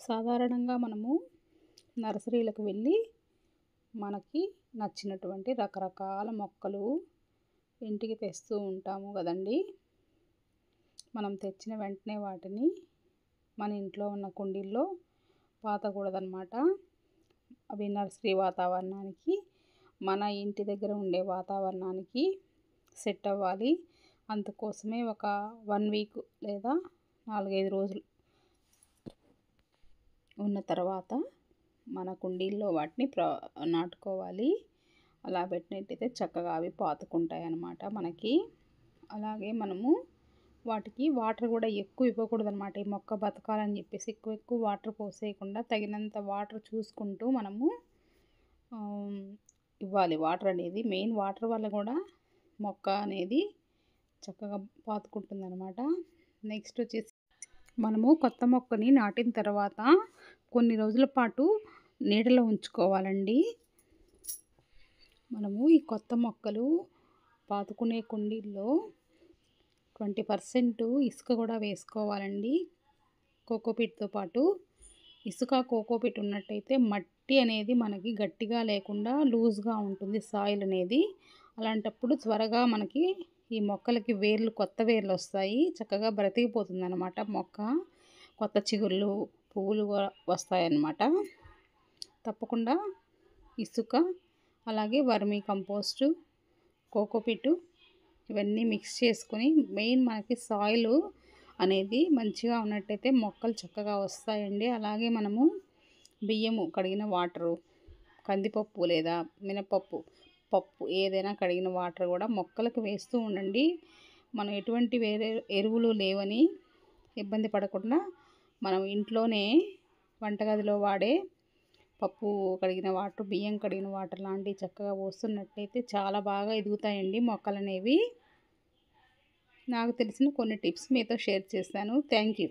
సాధారణంగా మనము నర్సరీలకు వెళ్ళి మనకి నచ్చినటువంటి రకరకాల మొక్కలు ఇంటికి తెస్తూ ఉంటాము కదండి. మనం తెచ్చిన వెంటనే వాటిని మన ఇంట్లో ఉన్న కుండీల్లో పాతకూడదనమాట. అవి నర్సరీ వాతావరణానికి, మన ఇంటి దగ్గర ఉండే వాతావరణానికి సెట్ అవ్వాలి. అందుకోసమే ఒక 1 వీక్ లేదా 4-5 రోజులు ఉన్న తర్వాత మన కుండీల్లో వాటిని నాటుకోవాలి. అలా పెట్టినట్టయితే చక్కగా అవి పాతుకుంటాయి అన్నమాట మనకి. అలాగే మనము వాటికి వాటర్ కూడా ఎక్కువ ఇవ్వకూడదన్నమాట. ఈ మొక్క బతకాలని చెప్పేసి ఎక్కువ వాటర్ పోసేయకుండా తగినంత వాటర్ చూసుకుంటూ మనము ఇవ్వాలి. వాటర్ అనేది మెయిన్, వాటర్ వల్ల కూడా మొక్క అనేది చక్కగా పాతుకుంటుంది అనమాట. నెక్స్ట్ వచ్చేసి మనము కొత్త మొక్కని నాటిన తర్వాత కొన్ని రోజుల పాటు నీడలో ఉంచుకోవాలండి. మనము ఈ కొత్త మొక్కలు పాతుకునే కుండీల్లో 20% ఇసుక కూడా వేసుకోవాలండి. కోకోపీట్తో పాటు ఇసుక, కోకోపీట్ ఉన్నట్టయితే మట్టి అనేది మనకి గట్టిగా లేకుండా లూజ్గా ఉంటుంది సాయిల్ అనేది. అలాంటప్పుడు త్వరగా మనకి ఈ మొక్కలకి కొత్త వేర్లు వస్తాయి. చక్కగా బ్రతికిపోతుంది అన్నమాట మొక్క. కొత్త చిగుళ్ళు, పువ్వులు వస్తాయన్నమాట. తప్పకుండా ఇసుక, అలాగే వర్మీ కంపోస్టు, కోకోపీటు ఇవన్నీ మిక్స్ చేసుకొని, మెయిన్ మనకి సాయిల్ అనేది మంచిగా ఉన్నట్టయితే మొక్కలు చక్కగా వస్తాయండి. అలాగే మనము బియ్యము కడిగిన వాటరు, కందిపప్పు లేదా మినపప్పు పప్పు ఏదైనా కడిగిన వాటర్ కూడా మొక్కలకు వేస్తూ ఉండండి. మనం ఎటువంటి వేరే ఎరువులు లేవని ఇబ్బంది పడకుండా మనం ఇంట్లోనే వంటగదిలో వాడే పప్పు కడిగిన వాటర్, బియ్యం కడిగిన వాటర్ లాంటివి చక్కగా పోస్తున్నట్టయితే చాలా బాగా ఎదుగుతాయండి మొక్కలు అనేవి. నాకు తెలిసిన కొన్ని టిప్స్ మీతో షేర్ చేశాను. Thank you.